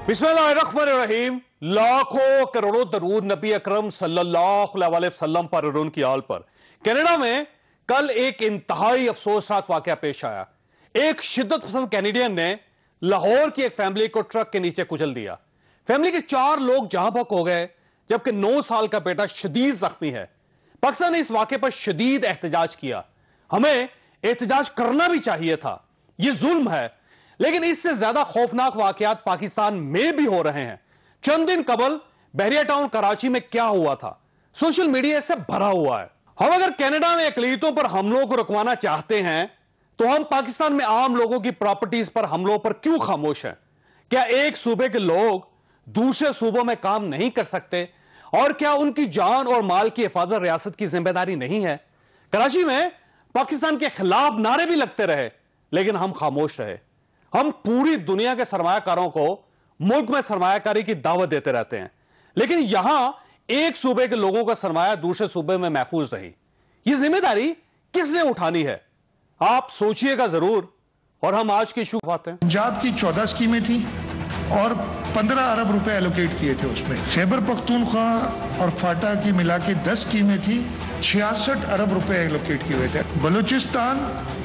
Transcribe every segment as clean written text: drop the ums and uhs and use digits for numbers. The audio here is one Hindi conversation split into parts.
बिस्मिल्लाहिर्रहमानिर्रहीम। लाखों करोड़ों दरूद नबी अकरम सल्लल्लाहु अलैहि वसल्लम पर और उनकी आल पर। कनाडा में कल एक इंतहाई अफसोसनाक वाकया पेश आया। एक शिद्दत पसंद कैनेडियन ने लाहौर की एक फैमिली को ट्रक के नीचे कुचल दिया। फैमिली के 4 लोग जहां भक हो गए, जबकि 9 साल का बेटा शदीद जख्मी है। पाकिस्तान ने इस वाकये पर शदीद एहतजाज किया। हमें एहतजाज करना भी चाहिए था, यह जुल्म है। लेकिन इससे ज्यादा खौफनाक वाकयात पाकिस्तान में भी हो रहे हैं। चंद दिन कबल बहरिया टाउन कराची में क्या हुआ था, सोशल मीडिया इससे भरा हुआ है। हम अगर कनाडा में अकलीतों पर हमलों को रुकवाना चाहते हैं तो हम पाकिस्तान में आम लोगों की प्रॉपर्टीज पर हमलों पर क्यों खामोश हैं? क्या एक सूबे के लोग दूसरे सूबों में काम नहीं कर सकते? और क्या उनकी जान और माल की हिफाजत रियासत की जिम्मेदारी नहीं है? कराची में पाकिस्तान के खिलाफ नारे भी लगते रहे, लेकिन हम खामोश रहे। हम पूरी दुनिया के सरमायाकारों को मुल्क में सरमायाकारी की दावत देते रहते हैं, लेकिन यहां एक सूबे के लोगों का सरमाया दूसरे सूबे में महफूज रही। यह जिम्मेदारी किसने उठानी है? आप सोचिएगा जरूर। और हम आज के इशू पाते हैं। पंजाब की 14 स्कीमें थी और 15 अरब रुपए एलोकेट किए थे उसमें। खैबर पख्तूनख्वा और फाटा की मिला के 10 स्कीमें थी, 66 अरब रुपए एलोकेट किए हुए थे। बलूचिस्तान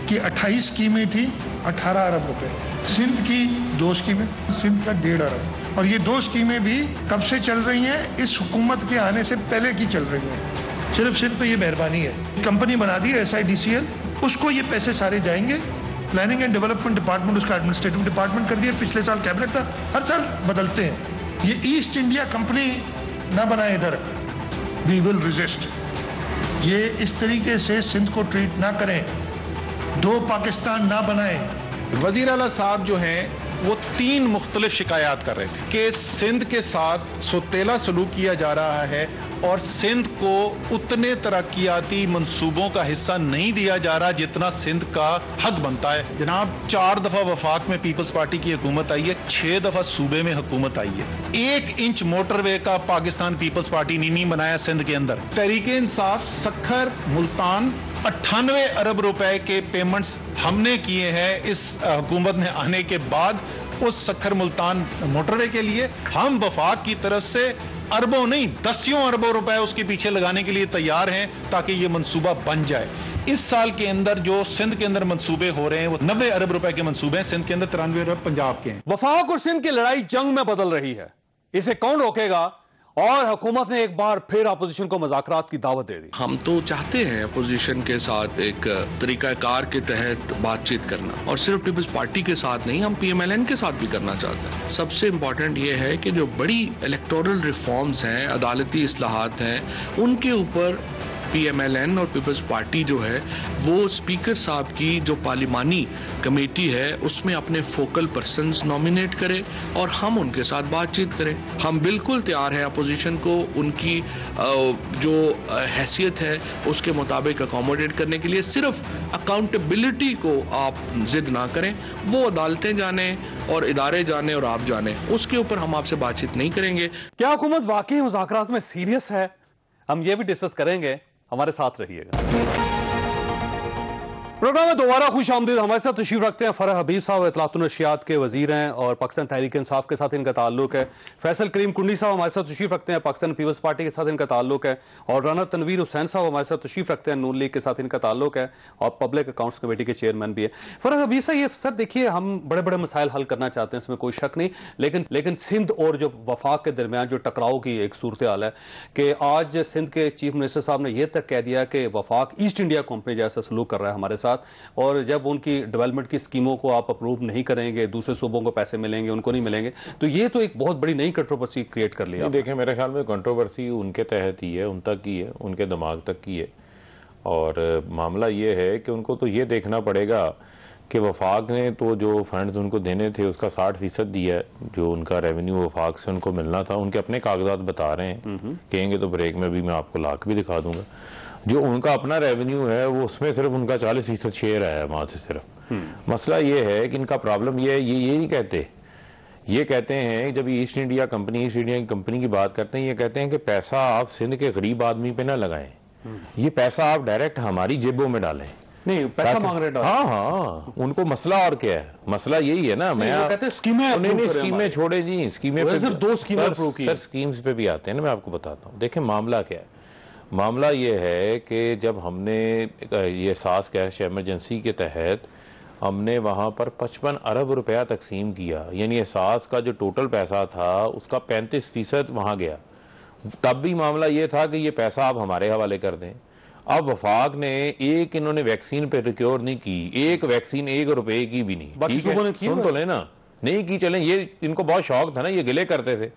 की 28 स्कीमें थी, 18 अरब रुपए। सिंध की 2 स्कीमें, सिंध का 1.5 अरब। और ये 2 स्कीमें भी कब से चल रही हैं? इस हुकूमत के आने से पहले की चल रही हैं। सिर्फ सिंध पे ये मेहरबानी है, कंपनी बना दी है SIDCL, उसको ये पैसे सारे जाएंगे। प्लानिंग एंड डेवलपमेंट डिपार्टमेंट उसका एडमिनिस्ट्रेटिव डिपार्टमेंट कर दिया। पिछले साल कैबिनेट था, हर साल बदलते हैं। ये ईस्ट इंडिया कंपनी ना बनाए इधर, वी विल रेजिस्ट। ये इस तरीके से सिंध को ट्रीट ना करें, 2 पाकिस्तान ना बनाए। वजीर आला साहब जो हैं वो 3 मुख्तलिफ शिकायत कर रहे थे कि सिंध के साथ सौतेला सलूक किया जा रहा है और सिंध को उतने तरक्याती मंसूबों का हिस्सा नहीं दिया जा रहा जितना सिंध का हक बनता है। जनाब, 4 दफा वफाक में पीपल्स पार्टी की हुकूमत आई है, 6 दफा सूबे में हुकूमत आई है। 1 इंच मोटरवे का पाकिस्तान पीपल्स पार्टी ने नहीं बनाया सिंध के अंदर। तहरीक इंसाफ सखर मुल्तान 98 अरब रुपए के पेमेंट्स हमने किए हैं इस हुकूमत में आने के बाद। उस सखर मुल्तान मोटरवे के लिए हम वफाक की तरफ से अरबों नहीं 10 अरबों रुपए उसके पीछे लगाने के लिए तैयार हैं ताकि ये मंसूबा बन जाए। इस साल के अंदर जो सिंध के अंदर मंसूबे हो रहे हैं वो 90 अरब रुपए के मंसूबे हैं। सिंध के अंदर 93 अरब पंजाब के हैं। वफाक और सिंध की लड़ाई जंग में बदल रही है, इसे कौन रोकेगा? और हुकूमत ने एक बार फिर अपोजिशन को मुज़ाकरात की दावत दे दी। हम तो चाहते हैं अपोजिशन के साथ एक तरीकाकार के तहत बातचीत करना, और सिर्फ पीपल्स पार्टी के साथ नहीं, हम PMLN के साथ भी करना चाहते हैं। सबसे इम्पोर्टेंट ये है कि जो बड़ी इलेक्टोरल रिफॉर्म्स हैं, अदालती इस्लाहात हैं, उनके ऊपर PMLN और पीपल्स पार्टी जो है वो स्पीकर साहब की जो पार्लिमानी कमेटी है उसमें अपने फोकल पर्सन्स नॉमिनेट करे और हम उनके साथ बातचीत करें। हम बिल्कुल तैयार हैं अपोजिशन को उनकी जो हैसियत है उसके मुताबिक अकोमोडेट करने के लिए। सिर्फ अकाउंटेबिलिटी को आप जिद ना करें, वो अदालतें जाने और इदारे जाने और आप जाने, उसके ऊपर हम आपसे बातचीत नहीं करेंगे। क्या हुकूमत वाकई मुज़ाकरात में सीरियस है? हम ये भी डिस्कस करेंगे, हमारे साथ रहिएगा। प्रोग्राम में दोबारा खुश आमदीद। हमारे साथ तशरीफ रखते हैं फरह हबीब साहब, इत्तलात नशियात के वजीर हैं और पाकिस्तान तहरीक इंसाफ के साथ इनका ताल्लुक है। फैसल करीम कुंडी साहब हमारे साथ तशरीफ रखते हैं, पाकिस्तान पीपल्स पार्टी के साथ इनका ताल्लुक है। और राना तनवीर हुसैन साहब हमारे साथ तशरीफ रखते हैं, नून लीग के साथ इनका ताल्लुक है और पब्लिक अकाउंट्स कमेटी के चेयरमैन भी है। फरह हबीब साहब, ये सर देखिए, हम बड़े बड़े मसाइल हल करना चाहते हैं, इसमें कोई शक नहीं, लेकिन सिंध और जो वफाक के दरमियान जो टकराव की एक सूरत हाल है कि आज सिंध के चीफ मिनिस्टर साहब ने यह तक कह दिया कि वफाक ईस्ट इंडिया कंपनी जैसा सलूक कर रहा है हमारे साथ, और जब उनकी डेवलपमेंट की स्कीमों को आप अप्रूव नहीं करेंगे, दूसरे सूबों को पैसे मिलेंगे, उनको नहीं मिलेंगे, तो ये तो एक बहुत बड़ी नई कंट्रोवर्सी क्रिएट कर लिया। देखें, मेरे ख्याल में कंट्रोवर्सी उनके तहत ही है, उन तक ही है, उनके दिमाग तक ही है। और मामला ये है कि उनको तो ये देखना पड़ेगा कि वफाक ने तो जो फंड्स उनको देने थे उसका 60% दिया है, जो उनका रेवेन्यू वफाक से उनको मिलना था। उनके अपने कागजात बता रहे हैं, कहेंगे तो ब्रेक में भी मैं आपको लाख भी दिखा दूंगा। जो उनका अपना रेवेन्यू है वो उसमें सिर्फ उनका 40% शेयर है वहां से सिर्फ। मसला ये है कि इनका प्रॉब्लम ये है, ये नहीं कहते, ये कहते हैं जब ईस्ट इंडिया कंपनी की बात करते हैं, ये कहते हैं कि पैसा आप सिंध के गरीब आदमी पे ना लगाएं, ये पैसा आप डायरेक्ट हमारी जेबों में डालें। नहीं पैसा मांग रहे हैं। हाँ हाँ, उनको मसला और क्या है, मसला यही है ना। मैं कहते हैं स्कीमें, नहीं स्कीमें छोड़े जी, स्कीमें पे सिर्फ 2 स्कीमें अप्रूव की। सर स्कीम्स पे भी आते हैं ना, मैं आपको बताता हूँ। देखिए मामला क्या है, मामला ये है कि जब हमने ये सास कैश इमरजेंसी के तहत हमने वहाँ पर 55 अरब रुपया तकसीम किया, यानी एहसास का जो टोटल पैसा था उसका 35% वहाँ गया। तब भी मामला ये था कि ये पैसा आप हमारे हवाले कर दें। अब वफाक ने एक इन्होंने वैक्सीन पे रिक्योर नहीं की, एक वैक्सीन 1 रुपए की भी नहीं। बाकी सूबों ने की, सुन तो लेना, नहीं की। चलें, ये इनको बहुत शौक था ना, ये गिले करते थे,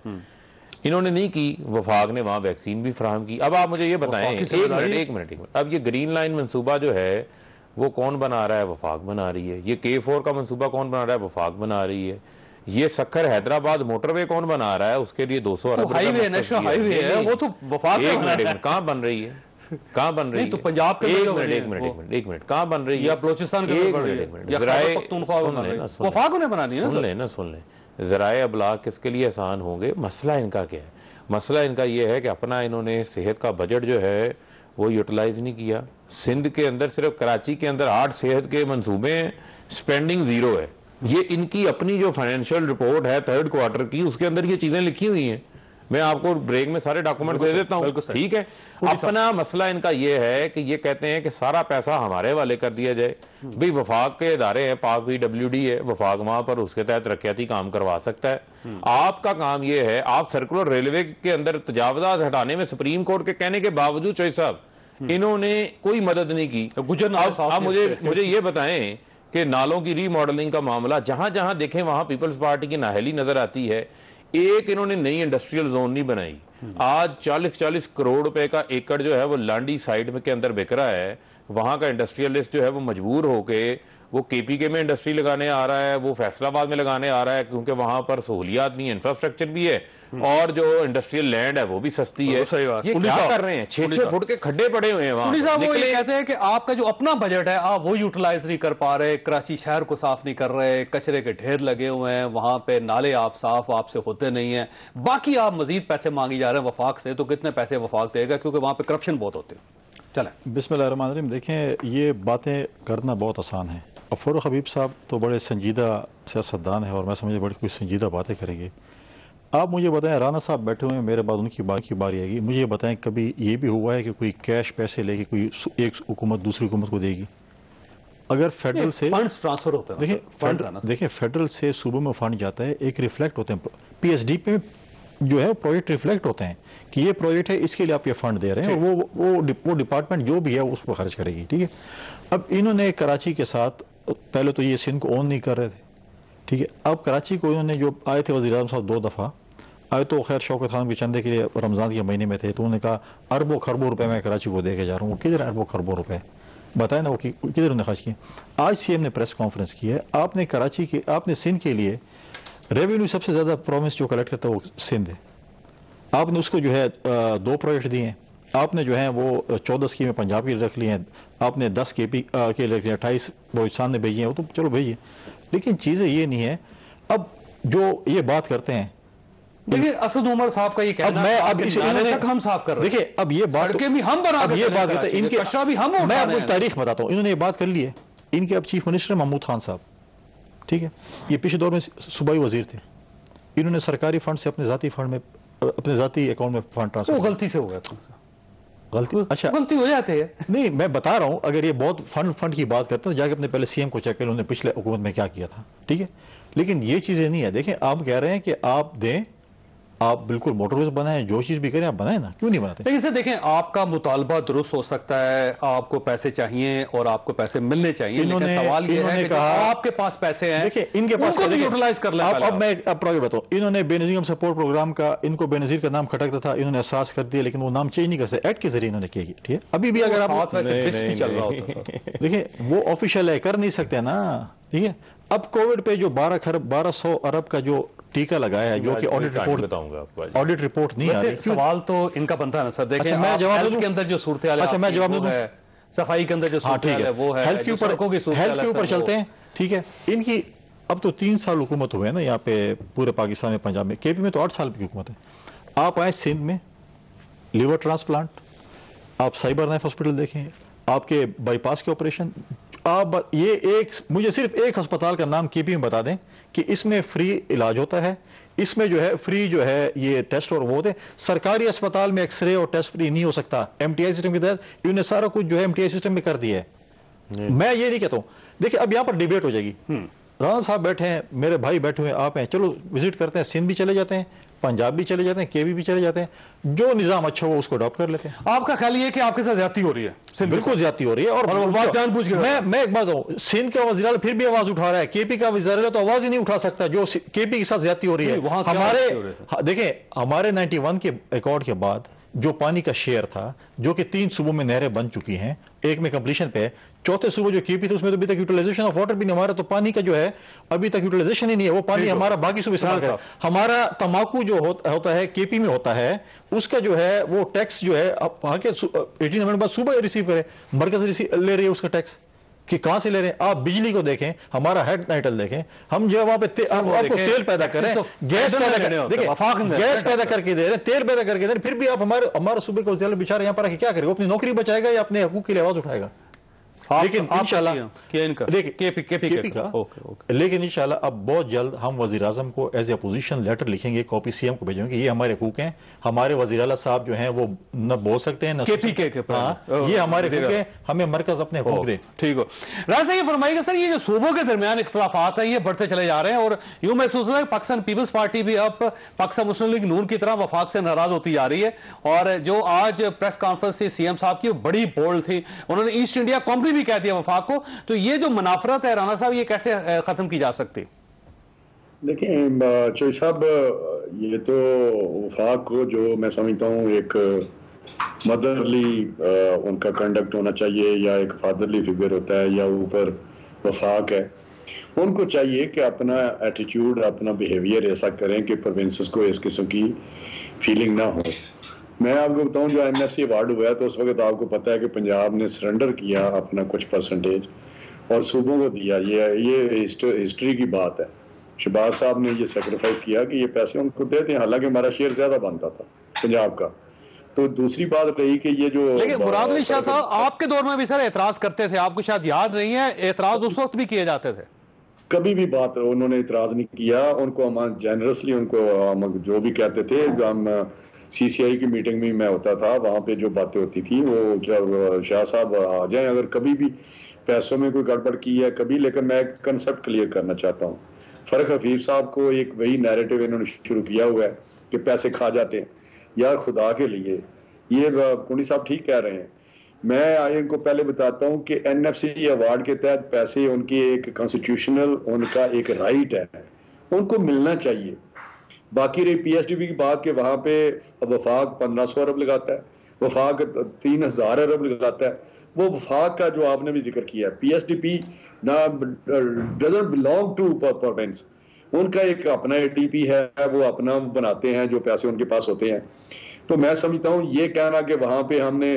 इन्होंने नहीं की। वफाक ने वहाँ वैक्सीन भी फराहम की। अब आप मुझे ये बताएं, एक मिनट, अब ये ग्रीन लाइन मंसूबा जो है वो कौन बना रहा है? वफाक बना रही है। ये K4 का मंसूबा कौन बना रहा है? वफाक बना रही है। ये सक्खर हैदराबाद मोटरवे कौन बना रहा है? उसके लिए 200 अरब हाईवे, नेशनल हाईवे है, वो तो वफाक का बना रहा है। कहाँ बन रही है? कहाँ बन रही है? तो पंजाब के एक मिनट कहाँ बन रही है? या बलोचिस्तान के वफाक ने बनानी है। सुन लें, ज़राए अबलाग किसके लिए आसान होंगे? मसला इनका क्या है? मसला इनका ये है कि अपना इन्होंने सेहत का बजट जो है वो यूटिलाइज नहीं किया। सिंध के अंदर सिर्फ कराची के अंदर 8 सेहत के मंसूबे हैं, स्पेंडिंग 0 है। ये इनकी अपनी जो फाइनेंशियल रिपोर्ट है 3rd क्वार्टर की, उसके अंदर ये चीजें लिखी हुई हैं। मैं आपको ब्रेक में सारे डॉक्यूमेंट दे देता हूँ, ठीक है। अपना मसला इनका ये है कि ये कहते हैं कि सारा पैसा हमारे हवाले कर दिया जाए। भाई वफाक के इदारे हैं, पाक PWD है, वफाक वहां पर उसके तहत रखियाती काम करवा सकता है। आपका काम ये है, आप सर्कुलर रेलवे के अंदर तजावजात हटाने में सुप्रीम कोर्ट के कहने के बावजूद चौधरी साहब इन्होंने कोई मदद नहीं की। अब मुझे ये बताएं कि नालों की रीमॉडलिंग का मामला जहां जहां देखें वहां पीपल्स पार्टी की नाहली नजर आती है। एक इन्होंने नई इंडस्ट्रियल जोन नहीं बनाई। आज 40-40 करोड़ रुपए का एकड़ जो है वो लांडी साइड में के अंदर बिक रहा है। वहां का इंडस्ट्रियलिस्ट जो है वो मजबूर होके वो KPK में इंडस्ट्री लगाने आ रहा है, वो फैसलाबाद में लगाने आ रहा है, क्योंकि वहां पर सहूलियात भी है, इंफ्रास्ट्रक्चर भी है, और जो इंडस्ट्रियल लैंड है वो भी सस्ती है। ये क्या कर रहे हैं? 6-6 फुट के खड्डे पड़े हुए हैं वहां। वो ये कहते हैं कि आपका जो अपना बजट है आप वो यूटिलाइज नहीं कर पा रहे, कराची शहर को साफ नहीं कर रहे, कचरे के ढेर लगे हुए हैं, वहां पे नाले आप साफ आपसे होते नहीं है, बाकी आप मजीद पैसे मांगी जा रहे हैं वफाक से। तो कितने पैसे वफाक देगा? क्योंकि वहां पे करप्शन बहुत होते हैं। चलें, बिस्मिल्लाहिर्रहमानिर्रहीम। देखें, ये बातें करना बहुत आसान है। अब फ़ारूक हबीब साहब तो बड़े संजीदा सियासतदान है और मैं समझे बड़ी कुछ संजीदा बातें करेंगे। आप मुझे बताएं, राना साहब बैठे हुए हैं, मेरे बाद उनकी बारी आएगी। मुझे बताएं, कभी ये भी हुआ है कि कोई कैश पैसे लेके कोई एक हुकूमत दूसरी हुकूमत को देगी? अगर फेडरल से फंड्स ट्रांसफर होते हैं, देखिए फेडरल से सूबों में फंड जाता है, एक रिफ्लेक्ट होते हैं PSD पे जो है प्रोजेक्ट रिफ्लेक्ट होते हैं कि ये प्रोजेक्ट है, इसके लिए आप ये फंड दे रहे हैं, और वो डिपार्टमेंट जो भी है उस पर खर्च करेगी, ठीक है। अब इन्होंने कराची के साथ, पहले तो ये सिंध को ओन नहीं कर रहे थे, ठीक है। अब कराची को इन्होंने, जो आए थे वज़ीर आज़म साहब 2 दफ़ा आए, तो खैर शौकत खान के चंदे के लिए रमज़ान के महीने में थे, तो उन्होंने कहा अरबों खरबों रुपए मैं कराची को दे के जा रहा हूँ। वो किधर अरबों खरबों रुपए बताए ना, वो किधर उन्होंने खर्च किए? आज CM ने प्रेस कॉन्फ्रेंस की है, आपने कराची के, आपने सिंध के लिए रेवेन्यू सबसे ज़्यादा प्रोविंस जो कलेक्ट करता है वो सिंध है। आपने उसको जो है 2 प्रोजेक्ट दिए हैं। आपने जो है वो 14 स्कीमें पंजाब की रख ली हैं, आपने 10 KP के रख लिए, 28 बलूचिस्तान ने भेजी हैं, वो तो चलो भेजिए। लेकिन चीज़ें ये नहीं है। अब जो ये बात करते हैं, देखिए असद उमर साहब का ये कहना है, अब तक हम साफ कर रहे हैं। देखिए अब ये बात, सड़कें भी हम बना अब ये बात करते हैं, इनके कचरा भी हम, मैं आपको तारीख बताता हूँ, इन्होंने ये बात कर ली है। इनके अब चीफ मिनिस्टर महमूद खान साहब, ठीक है, ये पिछले दौर में सूबाई वजीर थे। इन्होंने सरकारी फंड से अपने जाती फंड में, अपने जाती अकाउंट में फंड ट्रांसफर, वो गलती से हो गया। गलती, अच्छा गलती हो जाती है। नहीं, मैं बता रहा हूं, अगर ये बहुत फंड की बात करते हैं तो जाके अपने पहले CM को चेक करें उन्होंने पिछले हुकूमत में क्या किया था, ठीक है। लेकिन ये चीजें नहीं है। देखें, आप कह रहे हैं कि आप दें, आप बिल्कुल मोटरवेज बनाएं, जो चीज भी करें आप बनाएं ना, क्यों नहीं बनाते? लेकिन सर देखें, आपका मुतालबा दुरुस्त हो सकता है, आपको पैसे चाहिए और आपको पैसे मिलने चाहिए, लेकिन सवाल ये है कि आपके पास पैसे हैं, देखिए इनके पास यूटिलाइज कर लें। अब मैं प्रोजेक्ट बताऊं, इन्होंने बेनजीर सपोर्ट प्रोग्राम का, इनको बेनजीर का नाम खटकता था, इन्होंने एहसास कर दिया, लेकिन वो नाम चेंज नहीं कर सकते, एक्ट के जरिए इन्होंने किया, ठीक है। अभी भी अगर आप चल रहा होता, देखिए वो ऑफिशियल है, कर नहीं सकते ना, ठीक है। अब कोविड पे जो 1200 अरब का जो टीका लगाया है, जो कि ऑडिट रिपोर्ट नहीं आ रही। सवाल तो इनका बनता है ना सर। देखें, मैं जवाब के अंदर जो सूरत हाल है, अच्छा मैं जवाब दूं, सफाई के अंदर जो सूरत हाल है वो है, हेल्थ के ऊपर चलते हैं, ठीक है। इनकी अब तो 3 साल हुकूमत हुए हैं ना यहाँ पे पूरे पाकिस्तान में, पंजाब में, KP में तो 8 साल की हुकूमत है। आप आए सिंध में, लिवर ट्रांसप्लांट, आप साइबर नाइफ हॉस्पिटल देखें, आपके बाईपास के ऑपरेशन आप ये एक, मुझे सिर्फ एक अस्पताल का नाम केपी में बता दें कि इसमें फ्री इलाज होता है, इसमें जो है फ्री जो है ये टेस्ट और वो होते हैं। सरकारी अस्पताल में एक्सरे और टेस्ट फ्री नहीं हो सकता। एमटीआई सिस्टम के तहत इन्होंने सारा कुछ जो है एमटीआई सिस्टम में कर दिया है। मैं ये नहीं कहता हूं, देखिए अब यहां पर डिबेट हो जाएगी। राणा साहब बैठे हैं, मेरे भाई बैठे हुए, आप हैं, चलो विजिट करते हैं, सिंध भी चले जाते हैं, पंजाब भी चले जाते हैं, केवी भी चले जाते हैं, जो निजाम अच्छा हो उसको अडॉप्ट कर लेते हैं। आपका ख्याल ये है कि आपके साथ ज्यादती हो रही है? बिल्कुल ज्यादती हो रही है। और बात जानबूझ के, मैं एक बात हूं, सिंध का वज़ीर आला फिर भी आवाज उठा रहा है, केपी का वज़ीर आला तो आवाज ही नहीं उठा सकता जो केपी के साथ ज्यादती हो रही है। हमारे देखें, हमारे 91 के अकॉर्ड के बाद जो पानी का शेयर था, जो कि 3 सूबों में नहरें बन चुकी हैं, एक में कंप्लीशन पे है, चौथे सूबे जो केपी थे उसमें तो अभी तक यूटिलाइजेशन ऑफ वाटर भी नहीं, हमारा तो पानी का जो है अभी तक यूटिलाइजेशन ही नहीं है। वो पानी हमारा बाकी सूबे इस्तेमाल कर, हमारा तंबाकू जो होता है केपी में होता है, उसका जो है वो टैक्स जो है वहां के 18 नवंबर बाद सूबा रिसीव करे, मरकज ले रही है उसका टैक्स कि कहां से ले रहे हैं। आप बिजली को देखें, हमारा हेड नाइटल देखें, हम जो वहां पे आपको तेल पैदा करें, गैस पैदा करें, देखिए गैस पैदा करके दे रहे हैं, तेल पैदा करके दे रहे हैं, फिर भी आप हमारे सूबे को बेचारे यहाँ पर आके क्या करेगा? अपनी नौकरी बचाएगा या अपने हकूक के लिए आवाज उठाएगा? लेकिन इंशाल्लाह केपी का, लेकिन इंशाल्लाह अब बहुत जल्द हम वजीर आजम को एज ए अपोजिशन लेटर लिखेंगे, कॉपी सीएम को भेजेंगे, ये हमारे हकूक हैं, हमारे वजीर आला साहब जो हैं वो न बोल सकते हैं न ये हमारे हकूक हैं, हमें मरकज अपने हकूक दे। ठीक हो, राजा ये फरमाइएगा सर, ये जो सूबों के दरमियान इख्तिलाफात है ये बढ़ते चले जा रहे हैं और यूं महसूस हो रहा है पाकिस्तान पीपल्स पार्टी भी अब पाकिस्तान मुस्लिम लीग नून की तरह वफाक से नाराज होती जा रही है। और जो आज प्रेस कॉन्फ्रेंस थी सीएम साहब की, बड़ी बोल्ड थी, उन्होंने ईस्ट इंडिया कंपनी भी कह दिया वफाक को। तो ये जो मुनाफरत है राणा साहब, ये कैसे खत्म की जा सकती? देखिए चोई साहब, ये तो वफाक को जो मैं समझता हूँ एक मदरली उनका कंडक्ट होना चाहिए या एक फादरली फिगर होता है या ऊपर वफाक है, उनको चाहिए कि अपना एटीट्यूड, अपना बिहेवियर ऐसा करें कि प्रोविंसेस को इस किस्म की फीलिंग ना हो। मैं आपको बताऊं, जो एनएफसी अवार्ड हुआ है तो उस वक्त आपको पता है कि पंजाब ने सरेंडर किया अपना कुछ परसेंटेज और सूबों को दिया। ये हिस्ट्री की बात है। शहबाज साहब ने ये सेक्रीफाइस किया कि ये पैसे उनको देते हैं, हालांकि हमारा शेयर ज्यादा बनता था पंजाब का। तो दूसरी बात रही कि ये जो, लेकिन मुराद अली शाह साहब आपके दौर में भी सर एतराज करते थे, आपको शायद याद नहीं है, एतराज उस वक्त भी किए जाते थे। कभी भी बात उन्होंने इतराज नहीं किया, उनको हम जेनरसली उनको हम जो भी कहते थे। हम सीसीआई की मीटिंग में मैं होता था, वहाँ पे जो बातें होती थी वो जब शाह साहब आ जाएं, अगर कभी भी पैसों में कोई गड़बड़ की है कभी, लेकिन मैं एक कंसेप्ट क्लियर करना चाहता हूँ। फर्क हफीफ साहब को एक वही नैरेटिव इन्होंने शुरू किया हुआ है कि पैसे खा जाते हैं। यार खुदा के लिए, ये पुनी साहब ठीक कह रहे हैं। मैं इनको पहले बताता हूँ कि एनएफसी अवार्ड के तहत पैसे उनकी एक कॉन्स्टिट्यूशनल उनका एक राइट है, उनको मिलना चाहिए। बाकी रही पीएसडीपी की बात के वहाँ पे वफाक 1500 अरब लगाता है, वफाक 3000 अरब लगाता है। वो वफाक का जो आपने भी जिक्र किया है, पीएसडीपी ना डजंट बिलोंग टू प्रोविंस, उनका एक अपना एटीपी है, वो अपना बनाते हैं जो पैसे उनके पास होते हैं। तो मैं समझता हूँ ये कहना कि वहाँ पे हमने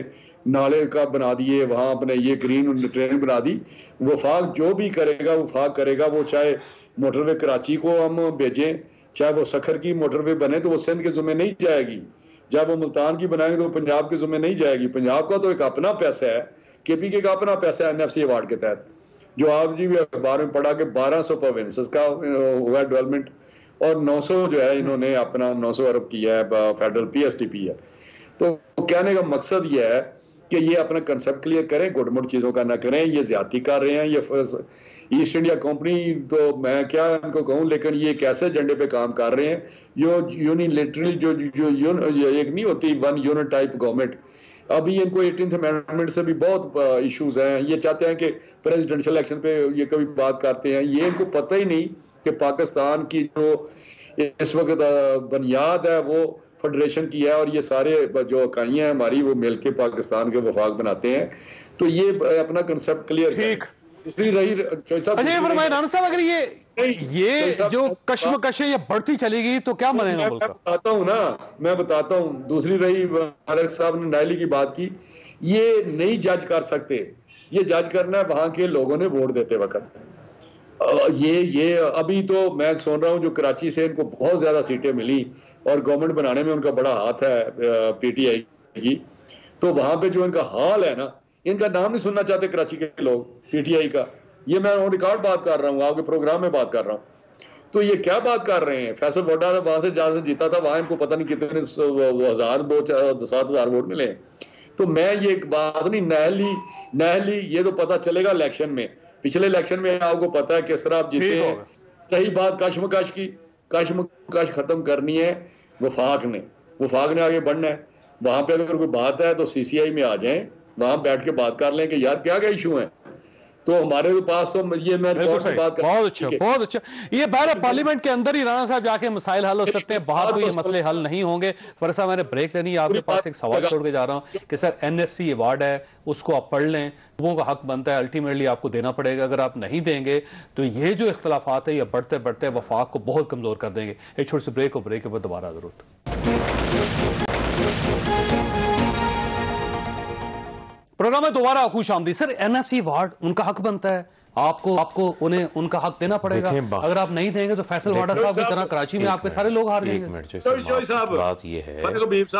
नाले का बना दिए, वहाँ अपने ये ग्रीन ट्रेन बना दी, वफाक जो भी करेगा वफाक करेगा। वो चाहे मोटरवे कराची को हम भेजें, चाहे वो सखर की मोटरवे बने तो वो सिंध के ज़ुम्मे नहीं जाएगी, जब वो मुल्तान की बनाएंगे तो पंजाब के ज़ुम्मे नहीं जाएगी। पंजाब का तो एक अपना पैसा है, केपी का अपना पैसा है एनएफसी अवार्ड के तहत, जो आप जी भी अखबार में पढ़ा कि 1200 प्रोविंसेस का हुआ डेवलपमेंट और 900 जो है इन्होंने अपना 900 अरब किया है, फेडरल पीएसडीपी है। तो कहने का मकसद ये है कि ये अपना कंसेप्ट क्लियर करें, गुडमुड चीज़ों का ना करें। ये ज्यादती कर रहे हैं, ये ईस्ट इंडिया कंपनी, तो मैं क्या इनको कहूँ, लेकिन ये कैसे एजेंडे पे काम कर रहे हैं। यूनिलेटरली जो एक नहीं होती वन यूनिट टाइप गवर्नमेंट, अभी इनको 18th अमेंडमेंट से भी बहुत इश्यूज हैं। ये चाहते हैं कि प्रेसिडेंशियल इलेक्शन पे ये कभी बात करते हैं, ये इनको पता ही नहीं कि पाकिस्तान की जो इस वक्त बुनियाद है वो फेडरेशन की है, और ये सारे जो इकाइयां हैं हमारी वो मिलके पाकिस्तान के वफाक बनाते हैं। तो ये अपना कंसेप्ट क्लियर ठीक। दूसरी रही अगर ये जो कश्मकश ये बढ़ती चलेगी तो क्या बनेगा? मैं बताता हूँ ना, मैं बताता हूँ। दूसरी रही फारूक साहब ने नायली की बात की, ये नहीं जज कर सकते, ये जज करना है वहां के लोगों ने वोट देते वक्त। ये अभी तो मैं सुन रहा हूँ जो कराची से इनको बहुत ज्यादा सीटें मिली और गवर्नमेंट बनाने में उनका बड़ा हाथ है पीटीआई की, तो वहां पे जो इनका हाल है ना, इनका नाम नहीं सुनना चाहते कराची के लोग, पीटीआई का। ये मैं ऑन रिकॉर्ड बात कर रहा हूँ, आपके प्रोग्राम में बात कर रहा हूँ। तो ये क्या बात कर रहे हैं? फैसल वोडा वहां से जहां से जीता था, वहां इनको पता नहीं कितने 7,000 वोट मिले। तो मैं ये एक बात नहीं, नहली ये तो पता चलेगा इलेक्शन में। पिछले इलेक्शन में आपको पता है किस तरह आप जीते हैं। रही बात कशमकश की, कशमकश खत्म करनी है वफाक ने आगे बढ़ना है। वहां पे अगर कोई बात है तो सीसीआई में आ जाएं, वहां बैठ के बात कर लें कि यार क्या क्या इशू है। तो हमारे पास तो ये मैं बात बहुत अच्छा। ये बाहर पार्लियामेंट के अंदर ही राणा साहब जाके मसाइल हल हो सकते हैं, बाहर तो ये मसले हल नहीं होंगे। फर्स्ट मैंने ब्रेक लेनी है, आपके पास एक सवाल छोड़ के जा रहा हूं कि सर एनएफसी अवार्ड है, उसको आप पढ़ लें, लोगों का हक बनता है, अल्टीमेटली आपको देना पड़ेगा। अगर आप नहीं देंगे तो ये जो इख्तलाफात है ये बढ़ते बढ़ते वफाक को बहुत कमजोर कर देंगे। एक छोटी सी ब्रेक हो, ब्रेक के बाद दोबारा जरूरत। प्रोग्राम में दोबारा खुश आमदीद। सर एनएफसी अवार्ड उनका हक बनता है, आपको उन्हें उनका हक देना पड़ेगा। अगर आप नहीं देंगे तो फैसल वाडा साहब की तरह कराची में आपके सारे लोग हार जाएंगे। बात ये है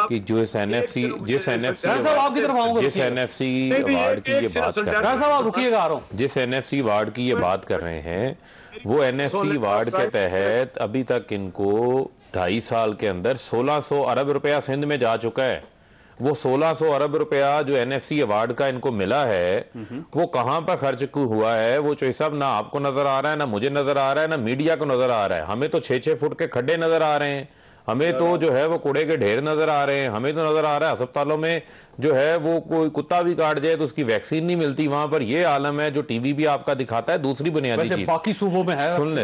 कि जो इस एनएफसी अवार्ड की ये बात कर रहे हैं, आप रुकिएगा, आ रहा हूं, जिस एनएफसी अवार्ड की ये बात कर रहे हैं, वो एनएफसी अवार्ड के तहत अभी तक इनको 2.5 साल के अंदर 1600 अरब रुपया सिंध में जा चुका है। वो 1600 अरब रुपया जो एनएफसी अवार्ड का इनको मिला है, वो कहां पर खर्च हुआ है वो चोई साहब ना आपको नजर आ रहा है, ना मुझे नजर आ रहा है, ना मीडिया को नजर आ रहा है। हमें तो 6-6 फुट के खड्डे नजर आ रहे हैं, हमें तो जो है वो कूड़े के ढेर नजर आ रहे हैं, हमें तो नजर आ रहा है अस्पतालों में जो है वो कोई कुत्ता भी काट जाए तो उसकी वैक्सीन नहीं मिलती। वहां पर ये आलम है जो टीवी भी आपका दिखाता है। दूसरी बुनियादी चीज बाकी सूबों में है, सुन ले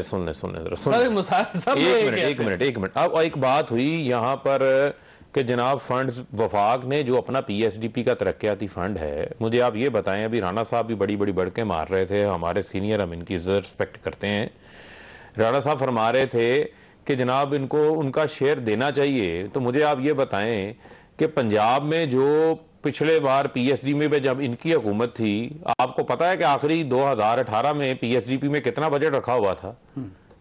एक मिनट। अब एक बात हुई यहाँ पर कि जनाब फंड्स वफाक ने जो अपना पीएसडीपी का तरक्याती फंड है, मुझे आप ये बताएं, अभी राणा साहब भी बड़ी बड़ी बढ़के मार रहे थे, हमारे सीनियर, हम इनकी इज्जत रिस्पेक्ट करते हैं। राणा साहब फरमा रहे थे कि जनाब इनको उनका शेयर देना चाहिए। तो मुझे आप ये बताएं कि पंजाब में जो पिछले बार पीएसडी में जब इनकी हुकूमत थी, आपको पता है कि आखिरी 2018 में पीएसडीपी में कितना बजट रखा हुआ था?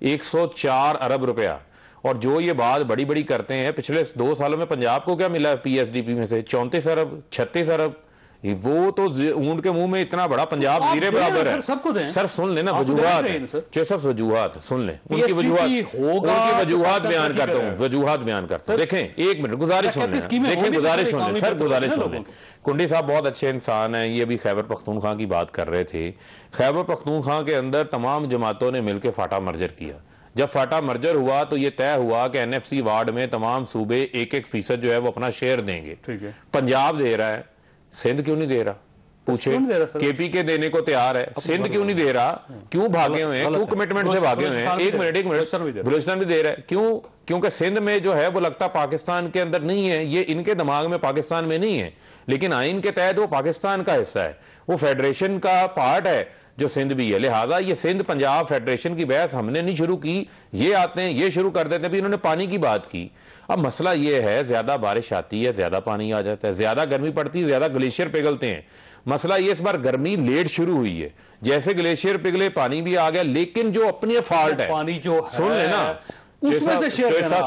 104 अरब रुपया। और जो ये बात बड़ी बड़ी करते हैं, पिछले 2 सालों में पंजाब को क्या मिला पीएसडीपी में से? 34 अरब, 36 अरब। वो तो ऊंट के मुंह में इतना बड़ा पंजाब जीरे बराबर है। सबको दें। सर सुन लेना, वजूहात सब वजूहात सुन ले, उनकी वजूहात बयान करता हूँ, वजूहात बयान करता हूँ। देखें एक मिनट, गुजारिश सुन ले, देखें गुजारिश सुन ले सर, गुजारिश सुन ले। कुंडी साहब बहुत अच्छे इंसान हैं, ये भी खैबर पख्तूनख्वा की बात कर रहे थे। खैबर पख्तूनख्वा के अंदर तमाम जमातों ने मिलकर फाटा मर्जर किया। जब फाटा मर्जर हुआ तो ये तय हुआ कि एनएफसी वार्ड में तमाम सूबे 1-1% जो है वो अपना शेयर देंगे। ठीक है, पंजाब दे रहा है, सिंध क्यों नहीं दे रहा? पूछे, केपी के देने को तैयार है, सिंध क्यों नहीं दे रहा? क्यों भागे हुए हैं? क्यों कमिटमेंट से भागे हुए हैं? एक मिनट, बलूचिस्तान भी दे रहा है। क्यों? क्योंकि सिंध में जो है वो लगता पाकिस्तान के अंदर नहीं है, ये इनके दिमाग में पाकिस्तान में नहीं है, लेकिन आइन के तहत वो पाकिस्तान का हिस्सा है, वो फेडरेशन का पार्ट है जो सिंध भी है। लिहाजा ये सिंध पंजाब फेडरेशन की बहस हमने नहीं शुरू की, ये आते हैं ये शुरू कर देते हैं। भी इन्होंने पानी की बात की। अब मसला ये है, ज्यादा बारिश आती है, ज्यादा पानी आ जाता है, ज्यादा गर्मी पड़ती है, ज्यादा ग्लेशियर पिघलते हैं। मसला ये इस बार गर्मी लेट शुरू हुई है, जैसे ग्लेशियर पिघले पानी भी आ गया, लेकिन जो अपनी फॉल्ट है, पानी जो सुन लेना,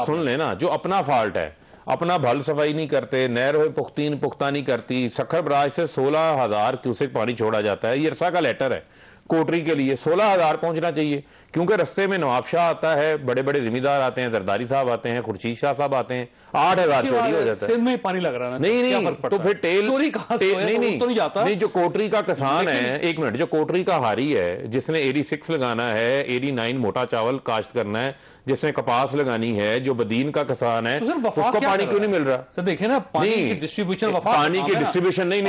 सुन लेना, जो अपना फॉल्ट है, अपना भल सफाई नहीं करते, नहर पुख्ता नहीं करती। सखर बराज से 16,000 क्यूसेक पानी छोड़ा जाता है, ये इरसा का लेटर है कोटरी के लिए। 16,000 पहुंचना चाहिए, क्योंकि रस्ते में नवाब शाह आता है, बड़े बड़े जिम्मेदार आते हैं, जरदारी साहब आते हैं, खुर्शीद शाह साहब आते हैं, 8,000 चोरी हो जाता है। सिंध में पानी लग रहा है नहीं, तो फिर टेल चोरी कहां से नहीं जाता। नहीं, जो कोटरी का किसान है, एक मिनट, जो कोटरी का हारी है, जिसने एडी 6 लगाना है, एडी 9 मोटा चावल काश्त करना है, जिसने कपास लगानी है, जो बदीन का किसान है, उसको पानी क्यों नहीं मिल रहा? सर देखिए ना, पानी की डिस्ट्रीब्यूशन, पानी की डिस्ट्रीब्यूशन नहीं, एक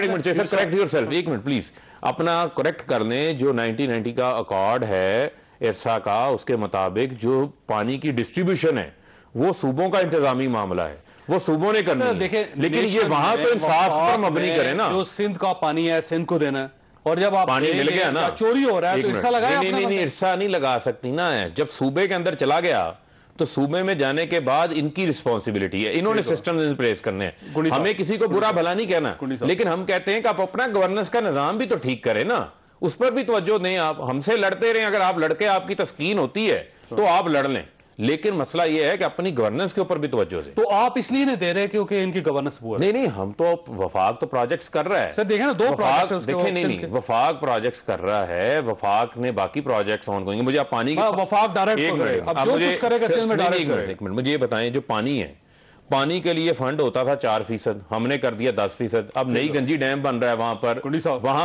मिनट, करेक्ट योरसेल्फ, एक मिनट प्लीज, अपना करेक्ट कर लें। जो 1990 का अकॉर्ड है इरसा का, उसके मुताबिक जो पानी की डिस्ट्रीब्यूशन है वो सूबों का इंतजामी मामला है, वो सूबों ने करना है। लेकिन ये वहां तो इंसाफ पर मबनी करे ना। जो सिंध का पानी है, सिंध को देना है, और जब आप पानी मिल गया ना, चोरी हो रहा है तो इरसा लगाया। नहीं, इरसा नहीं लगा सकती ना। जब सूबे के अंदर चला गया तो सूबे में जाने के बाद इनकी रिस्पॉन्सिबिलिटी है, इन्होंने सिस्टम इन प्लेस करने हैं। हमें किसी को बुरा भला नहीं कहना, लेकिन हम कहते हैं कि आप अपना गवर्नेंस का निजाम भी तो ठीक करें ना, उस पर भी तवज्जो दें। आप हमसे लड़ते रहे, अगर आप लड़के आपकी तस्कीन होती है तो आप लड़ लें, लेकिन मसला यह है कि अपनी गवर्नेंस के ऊपर भी तवज्जो से। तो आप इसलिए नहीं दे रहे क्योंकि इनकी गवर्नेंस पुअर है? नहीं, हम तो वफाक तो प्रोजेक्ट्स कर रहा है सर। देखें ना, 2 प्रोजेक्ट देखें, नहीं, वफाक प्रोजेक्ट्स कर रहा है, वफाक ने बाकी प्रोजेक्ट्स ऑन करेंगे। मुझे आप पानी वफाक डायरेक्ट अब जो कुछ करेगा सिंध में डायरेक्ट करेगा। एक मिनट मुझे ये बताएं, जो पानी है, पानी के लिए फंड होता था 4%, हमने कर दिया 10%। अब नई गंजी डैम बन रहा है वहां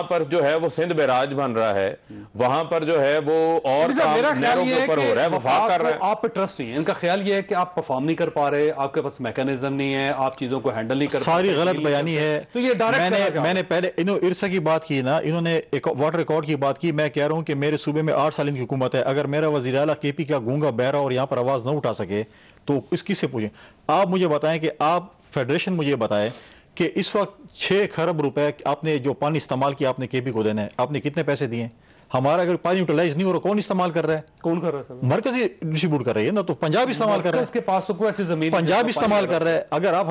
पर जो है वो सिंध बैराज बन रहा है, वहां पर जो है वो और नहरों के ऊपर हो रहा है, वफाक कर रहा है। आप पे ट्रस्ट नहीं है, इनका ख्याल ये है कि आप परफॉर्म नहीं कर पा रहे, आपके पास मैकेनिज्म नहीं है, आप चीजों को हैंडल नहीं कर पा रहे। सारी गलत बयानी है। तो ये डायरेक्ट मैंने पहले इरसा की बात की ना, इन्होंने एक वाटर रिकॉर्ड की बात की। मैं कह रहा हूं कि मेरे सूबे में 8 साल इनकी हुकूमत है, अगर मेरा वज़ीर आला केपी का गूंगा बहरा और यहां पर आवाज न उठा सके तो इसकी से पूछें। आप मुझे बताएं कि आप फेडरेशन मुझे बताएं कि इस वक्त 6 खरब रुपए आपने जो पानी इस्तेमाल किया आपने केपी को देना है, आपने कितने पैसे दिए? हमारा अगर पानी यूटिलाइज नहीं हो रहा, कौन इस्तेमाल कर रहा है? कौन कर रहा है? मरकजी डिस्ट्रीब्यूट कर रही है ना, तो पंजाब इस्तेमाल कर रहा है। इसके पास तो कोई ऐसी जमीन, पंजाब इस्तेमाल कर रहा है। अगर आप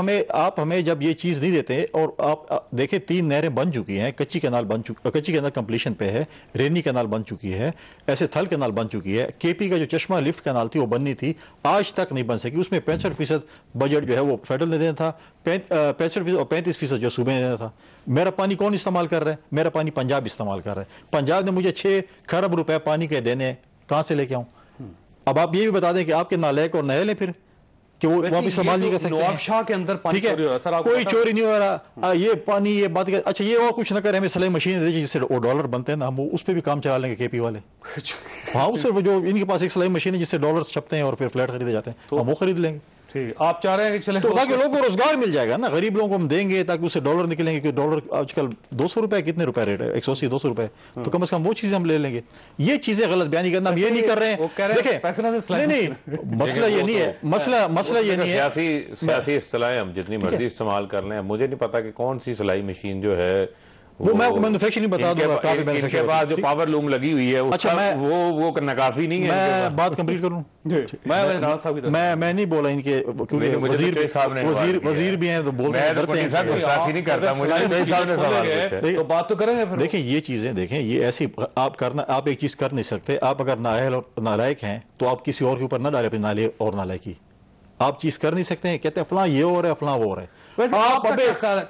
हमें जब ये चीज नहीं देते, और आप देखें 3 नहरें बन चुकी हैं, कच्ची कैनाल कंप्लीशन पे है, रेनी कैनाल बन चुकी है, ऐसे थल कैनाल बन चुकी है। केपी का जो चश्मा लिफ्ट कैनाल थी वो बननी थी, आज तक नहीं बन सकी। उसमें 65% बजट जो है वो फेडरल ने देना था, 65% और 35% जो सूबे ने देना था। मेरा पानी कौन इस्तेमाल कर रहा है? मेरा पानी पंजाब इस्तेमाल कर रहा है। पंजाब ने मुझे 6 खरब रुपए पानी के देने, कहां से लेके आऊं? अब आप ये भी बता दें कि आपके नालायक और नहल है फिर कि वो वापस संभाल नहीं कर सकते। नवाब शाह के अंदर पानी चोरी हो रहा है सर, कोई चोरी नहीं हो रहा। ये पानी, ये बात कर, अच्छा ये और कुछ ना करे, हमें सिलाई मशीन दे जिससे वो डॉलर बनते हैं ना, हम उस पर भी काम चला लेंगे केपी वाले। हाँ, उससे जो इनके पास एक सिलाई मशीन है जिससे डॉलर छपते हैं और फिर फ्लैट खरीदे जाते हैं, तो हम वो खरीद लेंगे। ठीक, आप चाह रहे हैं कि चले तो ताकि लोगों को रोजगार मिल जाएगा ना, गरीब लोगों को हम देंगे ताकि उससे डॉलर निकलेंगे। क्योंकि डॉलर आजकल 200 रुपए, कितने रुपए रेट है? 180-200 रुपए। तो कम से कम वो चीजें हम ले लेंगे। ये चीजें गलत बयानी करना, हम ये नहीं कर रहे हैं। देखिए, नहीं, मसला ये नहीं है, मसला ये नहीं है। सियासी इस्तिलाहें हम जितनी मर्जी इस्तेमाल कर लें, मुझे नहीं पता कि कौन सी सिलाई मशीन जो है वो मैं मैन्युफैक्चरिंग बता दूंगा। इनके पास जो पावर लूम लगी हुई है, अच्छा, वो नकाफी नहीं है। मैं बात कंप्लीट करूं? मैं नहीं बोला इनके, क्योंकि वजीर भी हैं तो बोलते हैं, तो बात तो करेंगे। देखिए ये चीजें, देखें ये ऐसी आप एक चीज कर नहीं सकते। आप अगर नाअहल और नालायक हैं तो आप किसी और के ऊपर ना डालें अपनी नाले और नालायकी। आप चीज कर नहीं सकते हैं, कहते हैं फलां ये हो रहा है, फलां वो हो रहा है। आप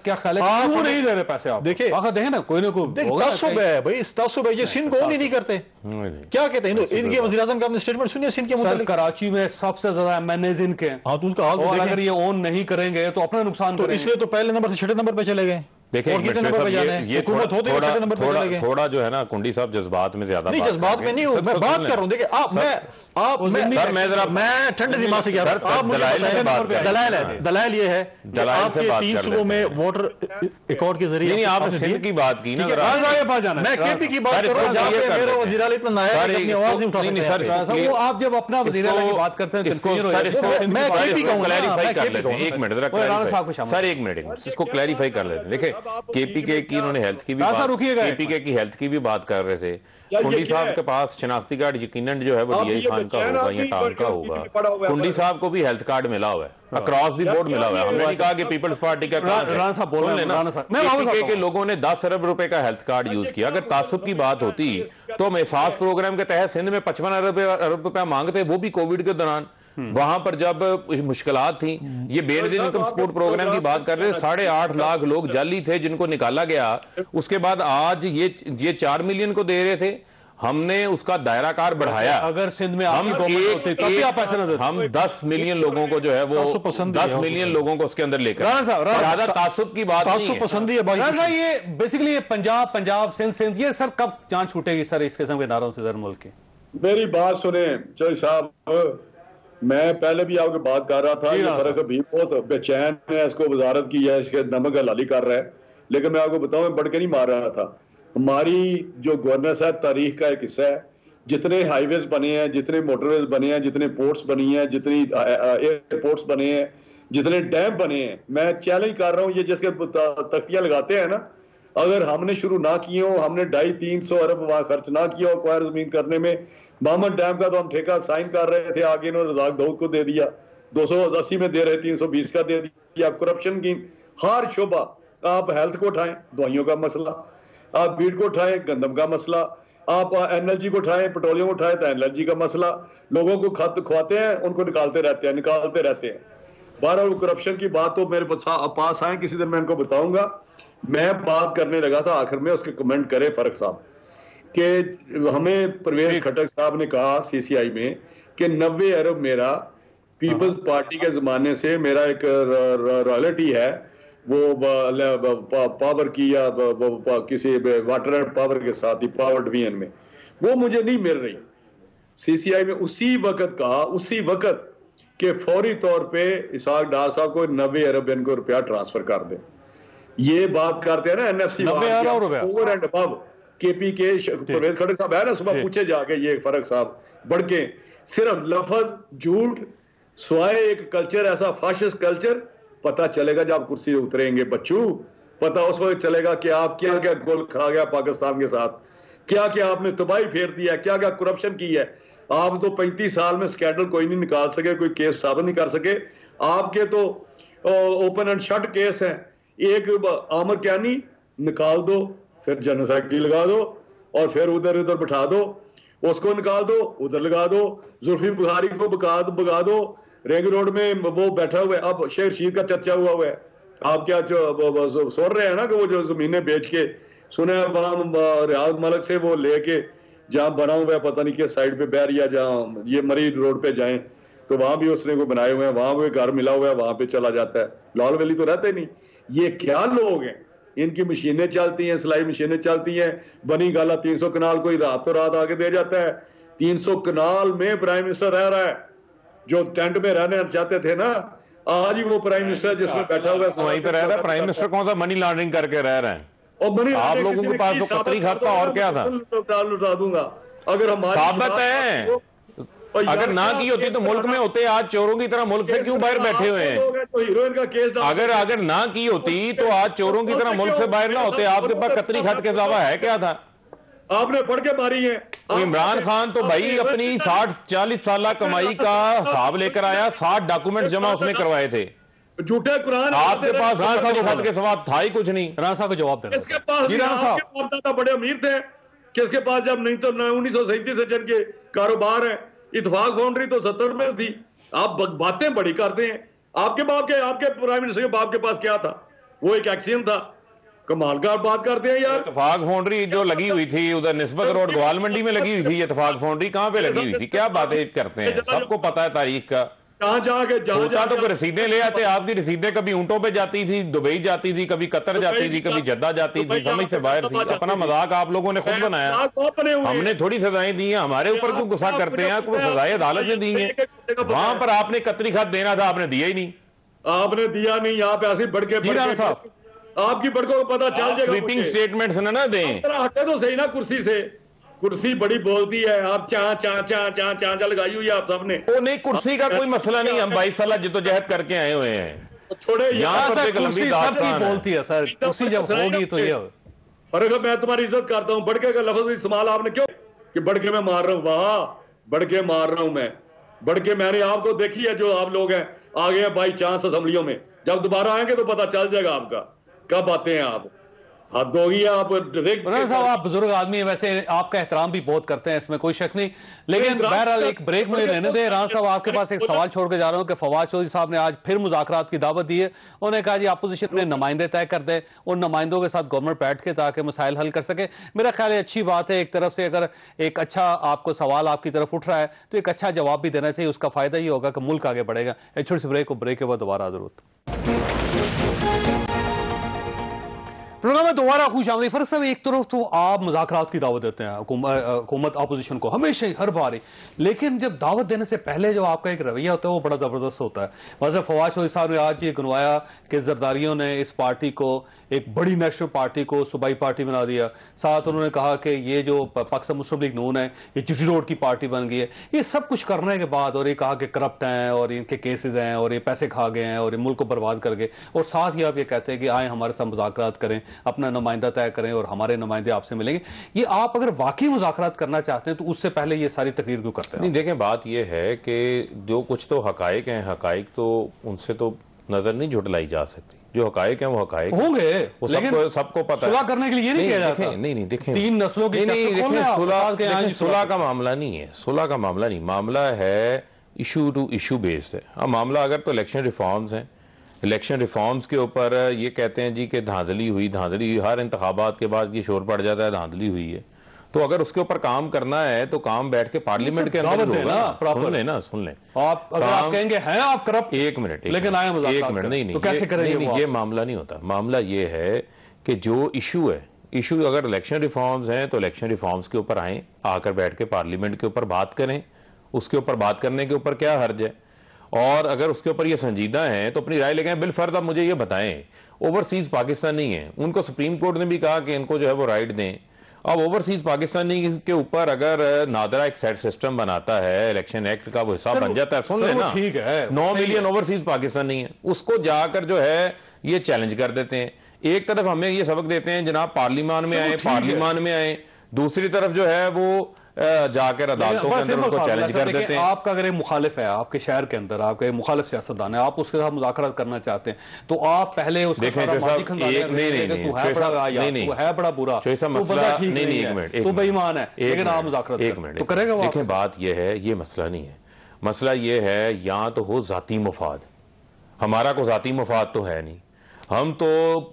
क्या ख्याल है, क्यों नहीं दे रहे पैसे? आप देखिए ना, कोई ना कोई तासुब है भाई, तासुब है। ये सिंध को नहीं करते, क्या कहते हैं इनके वज़ीर आज़म का आपने स्टेटमेंट सुनिए सिंध के मुताबिक? कराची में सबसे ज्यादा एमएनएज इनके हैं। हाँ, तो उनका हाल और अगर ये ओन नहीं करेंगे तो अपना नुकसान, तो इसलिए तो पहले नंबर से 6 नंबर पे चले गए। देखिए, थोड़ा जो है ना कुंडी साहब जज्बात में ज्यादा, नहीं जज्बात में नहीं हूं, मैं बात कर रहा हूं। देखिए मैं ठंडे दिमाग से कह रहा हूं। दलाइल ये है, आपके 3 सूबों में वोटर रिकॉर्ड के जरिए, नहीं आपने सिंध की बात की ना, मैं केपी की बात कर रहा हूं, जहां पे मेरा वज़ीर आला इतना नायाब है अपनी आवाज नहीं उठा सकते। वो आप जब अपना वज़ीर आला की बात करते हैं, मैं केपी का हूं, क्लैरिफाई कर लेते हैं। एक मिनट सर, एक मिनट इसको क्लैरिफाई कर लेते हैं। देखिए, केपीके की इन्होंने हेल्थ की भी बात, केपीके की हेल्थ की भी बात कर रहे थे। कुंडी साहब के पास शनाख्ती कार्ड यकीनन जो है वो डीआई खान का होगा या टांग का होगा। कुंडी साहब को भी हेल्थ कार्ड मिला हुआ है, अक्रॉस दी बोर्ड मिला हुआ है। हमने नहीं कहा कि पीपल्स पार्टी का केपीके के लोगों ने 10 अरब रुपए का हेल्थ कार्ड यूज किया। अगर तासुब की बात होती तो हम एहसास प्रोग्राम के तहत सिंध में 55 अरब रुपया मांगते, वो भी कोविड के दौरान। वहां पर जब मुश्किलात थी, ये बेनजीर इनकम सपोर्ट प्रोग्राम की बात कर रहे हो, 8.5 लाख लोग जाली थे जिनको निकाला गया। उसके बाद आज ये 4 मिलियन को दे रहे थे, हमने उसका दायराकार बढ़ाया। अगर सिंध में हम 10 मिलियन लोगों को जो है वो 10 मिलियन लोगों को उसके अंदर लेकर, ज्यादा तासुब की बात नहीं है। पसंद है भाई, ये बेसिकली ये पंजाब सिंध ये सर कब जान छूटेगी सर इस किस्म के नारों से मुल्क के? मेरी बात सुने चौधरी साहब, मैं पहले भी आपकी बात कर रहा था, ये फर्क अभी बहुत बेचैन है, इसको वजारत की है, इसके नमक हलाली कर रहा है। लेकिन मैं आपको बताऊं, मैं बढ़ के नहीं मार रहा था। हमारी जो गवर्नेंस है तारीख का एक हिस्सा है। जितने हाईवेज बने हैं, जितने मोटरवेज बने हैं, जितने पोर्ट्स बनी हैं, जितनी एयरपोर्ट्स बने हैं, जितने डैम बने हैं, मैं चैलेंज कर रहा हूँ, ये जिसके तख्तियां लगाते हैं ना, अगर हमने शुरू ना किए हो, हमने 250-300 अरब वहां खर्च ना किया हो क्वायर जमीन करने में। बामन डैम का तो हम ठेका साइन कर रहे थे, आगे इन्होंने रजाक दाऊद को दे दिया, 280 में दे रहे, 320 का दे दिया। करप्शन की हर शोबा, आप हेल्थ को उठाएं, दवाइयों का मसला, आप बीट को उठाएं, गंदम का मसला, आप एनएलजी को उठाएं, पेट्रोलियम उठाएं, तो एनएलजी का मसला, लोगों को खुआते हैं, उनको निकालते रहते हैं। बहरहाल करप्शन की बात तो मेरे पास आए, किसी दिन मैं इनको बताऊंगा। मैं बात करने लगा था, आखिर में उसके कमेंट करे फर्क साहब कि हमें परवेज खटक साहब ने कहा सीसीआई में कि 90 अरब मेरा पीपल्स पार्टी के जमाने से मेरा एक रॉयल्टी है, वो पावर की या किसी वाटर एंड पावर के साथ ही पावर डिवीजन में, वो मुझे नहीं मिल रही। सीसीआई में उसी वक्त के फौरी तौर पे इसहाक डार साहब को 90 अरब इनको रुपया ट्रांसफर कर दे। ये बात करते हैं ना NFC over and above KP के परवेज खटक साहब है ना, सुबह पूछे जाके ये फर्क साहब बढ़ के सिर्फ लफ्ज झूठ स्वाय एक कल्चर, ऐसा फाशिस्ट कल्चर पता चलेगा जब कुर्सी उतरेंगे बच्चू, पता उस वक्त चलेगा कि आप क्या क्या गोल खा गया पाकिस्तान के साथ, क्या क्या आपने तबाही फेर दिया, क्या क्या करप्शन की है। आप तो 35 साल में स्कैंडल कोई नहीं निकाल सके, कोई केस साबित नहीं कर सके। आपके तो ओपन एंड शट केस है। एक आमर क्यानी निकाल दो, फिर जनरल सेक्रेटरी लगा दो, और फिर उधर बिठा दो, उसको निकाल दो, उधर लगा दो, जुल्फी बुखारी को भगा दो, रिंग रोड में वो बैठा हुआ है। अब शेख रशीद का चर्चा हुआ है, आप क्या सुन रहे हैं ना कि वो जो जमीनें बेच के सुने रियाज मलिक से वो लेके जहाँ बना हुआ है पता नहीं किस साइड पे बैरिया, जहाँ ये मरी रोड पे जाएं तो वहां भी उसने को बनाए हुए हैं, वहां भी घर मिला हुआ है, वहां पे चला जाता है। लाहौल वैली तो रहते नहीं। ये क्या लोग हैं, इनकी मशीनें चलती हैं, सिलाई मशीनें चलती हैं। बनी गाला 300 कनाल कोई रातों रात आगे दे जाता है। 300 कनाल में प्राइम मिनिस्टर रह रहा है, जो टेंट में रहने चाहते थे ना, आज ही वो प्राइम मिनिस्टर जिसमें बैठा हुआ है वहीं पे रह रहा है। प्राइम मिनिस्टर कौन सा मनी लॉन्ड्रिंग करके रह रहे हैं? और मनी आप लोगों के पास तो कतरी खत था, और क्या था? लुटा दूंगा अगर हमारी साबित है। अगर ना की होती तो मुल्क में होते, आज चोरों की तरह मुल्क से क्यों बाहर बैठे हुए हैं? तो हीरोइन का केस अगर ना की होती तो आज चोरों की तरह मुल्क से बाहर ना होते। आपके पास कतरी खत के अलावा है क्या था? आपने पढ़ के मारी है। इमरान खान तो भाई अपनी 60-40 साल कमाई का हिसाब लेकर आया, 60 डॉक्यूमेंट जमा उसने करवाए थे। झूठे कुरान आपके पास खत के सवाल था ही कुछ नहीं। राणा साहब को जवाब देना। इसके पास बड़े अमीर थे कि इसके पास जब नहीं तो 1937 से जिनके कारोबार है। इत्तेफाक फाउंड्री तो 70 में थी। आप बातें बड़ी करते हैं। आपके प्राइम मिनिस्टर के बाप के पास क्या था? वो एक एक्सीडेंट था। कमाल का बात करते हैं यार। इत्तेफाक फाउंड्री जो लगी हुई थी उधर निस्बत रोड ग्वाल मंडी में लगी हुई थी। इत्तेफाक फाउंड्री कहां पे लगी हुई थी? क्या बातें करते हैं, सबको पता है तारीख का। जहाँ तो रसीदें ले आते। आपकी रसीदें कभी ऊंटों पे जाती थी, दुबई जाती थी, कभी कतर जाती थी, कभी जद्दा जाती थी, समझ से बाहर थी। अपना मजाक आप लोगों ने खुद बनाया। हमने थोड़ी सजाएं दी हैं, हमारे ऊपर क्यों गुस्सा करते हैं? आपको सजाएं अदालत ने दी है। वहां पर आपने कतरी खत देना था, आपने दिया ही नहीं। आपने दिया नहीं। यहाँ पे ऐसे बढ़ के साहब आपकी बड़कों को पता चल जाएगा। स्वीपिंग स्टेटमेंट्स ना दें। हटे तो सही ना कुर्सी से। कुर्सी बड़ी बोलती है। आप चाचा लगाई हुई है आप सबने। वो नहीं, कुर्सी का कोई मसला नहीं। हम 22 साल जिद्दोजहद करके आए हुए हैं। छोड़े यहाँ पर कुर्सी सबकी बोलती है सर। कुर्सी जब होगी तो ये फर्क। मैं तुम्हारी इज्जत करता हूँ। बड़के का लफ्ज इस्तेमाल आपने क्यों कि बड़के में मार रहा हूँ? वाह, बड़के मार रहा हूँ मैं। बड़के मैंने आपको देखी है जो आप लोग हैं आ गए बाई चांस असेंबलियों में। जब दोबारा आएंगे तो पता चल जाएगा आपका कब आते हैं आप। हद होगी आप। साहब आप बुजुर्ग आदमी हैं, वैसे आपका एहतराम भी बहुत करते हैं, इसमें कोई शक नहीं। लेकिन बहरहाल एक ब्रेक मुझे रहने दें। राणा साहब आपके पास एक सवाल छोड़ के जा रहा हूं कि फवाद चौधरी साहब ने आज फिर मुज़ाकरात की दावत दी है। उन्होंने कहा जी अपोजिशन में नुमाइंदे तय कर दे, उन नुमाइंदों के साथ गवर्नमेंट बैठ के ताकि मसाइल हल कर सके। मेरा ख्याल है अच्छी बात है। एक तरफ से अगर एक अच्छा आपको सवाल आपकी तरफ उठ रहा है तो एक अच्छा जवाब भी देना चाहिए। उसका फायदा ये होगा कि मुल्क आगे बढ़ेगा। एक छोटी सी ब्रेक के बाद दोबारा जरूरत। प्रोग्राम में दोबारा खुश आमदीद। फर्क साहब, एक तरफ तो आप मुज़ाकरात की दावत देते हैं हुकूमत अपोजिशन को हमेशा ही हर बार ही, लेकिन जब दावत देने से पहले जो आपका एक रवैया होता है वो बड़ा ज़बरदस्त होता है। वैसे फवाद चौधरी साहब ने आज ये गनवाया कि जरदारियों ने इस पार्टी को एक बड़ी नेशनल पार्टी को सूबाई पार्टी बना दिया। साथ उन्होंने कहा कि ये जो पाकिस्तान मुस्लिम लीग नून है ये चिट्ठी रोड की पार्टी बन गई है। ये सब कुछ करने के बाद और ये कहा कि करप्ट हैं और इनके केसेस हैं और ये पैसे खा गए हैं और ये मुल्क को बर्बाद कर गए, और साथ ही आप ये कहते हैं कि आए हमारे साथ मुज़ाकरात करें, अपना नुमाइंदा तय करें और हमारे नुमाइंदे आपसे मिलेंगे। ये आप अगर वाकई मुज़ाकरात करना चाहते हैं तो उससे पहले ये सारी तकरीर क्यों करते हैं? नहीं, देखें बात ये है कि जो कुछ तो हकाइक हैं, हकाइक तो उनसे तो नजर नहीं झुटलाई जा सकती। जो हकायक हैं वो हकायक होंगे, वो लेकिन सबको पता है। सुलह करने के लिए ये नहीं किया जाता। नहीं देखें, 3 नस्लों के सुलह का मामला नहीं है, सुलह का मामला नहीं, मामला है इशू टू इशू बेस्ड है। अब मामला अगर तो इलेक्शन रिफॉर्म्स हैं, इलेक्शन रिफॉर्म्स के ऊपर ये कहते हैं जी कि धांधली हुई, हर इंतखाबात के बाद ये शोर पड़ जाता है धांधली हुई है, तो अगर उसके ऊपर काम करना है तो काम बैठ के पार्लियामेंट के अंदर होगा। सुन लें आप अगर आप कहेंगे हैं आप करप्ट, एक मिनट लेकिन आए एक मिनट नहीं, तो कैसे करेंगे? ये मामला नहीं होता। मामला ये है कि जो इशू है, इशू अगर इलेक्शन रिफॉर्म्स हैं तो इलेक्शन रिफॉर्म्स के ऊपर आए, आकर बैठ के पार्लियामेंट के ऊपर बात करें, उसके ऊपर बात करने के ऊपर क्या हर्ज है। और अगर उसके ऊपर ये संजीदा है तो अपनी राय लेके बिल फर्ज आप मुझे ये बताएं, ओवरसीज पाकिस्तानी है, उनको सुप्रीम कोर्ट ने भी कहा कि इनको जो है वो राइट दें। अब ओवरसीज पाकिस्तानी के ऊपर अगर नादरा एक सेट सिस्टम बनाता है, इलेक्शन एक्ट का वो हिस्सा बन जाता है, सुन लेना, ठीक है, 9 मिलियन ओवरसीज पाकिस्तानी है, उसको जाकर जो है ये चैलेंज कर देते हैं। एक तरफ हमें ये सबक देते हैं जनाब पार्लियामान में आए, दूसरी तरफ जो है वो जाकर अदालतों के अंदर उनको चैलेंज कर देते हैं। आपका अगर एक मुखालिफ है आपके शहर के अंदर, आपका एक मुखालिफ सियासतदान है, आप उसके साथ मुज़ाकरात करना चाहते हैं तो आप पहले उसका नहीं, तो बेईमान है, लेकिन आप मुज़ाकरात तो करेगा वो। देखें बात यह है, ये मसला नहीं है, मसला ये है या तो हो जाती मुफाद, हमारा को जाती मुफाद तो है नहीं। हम तो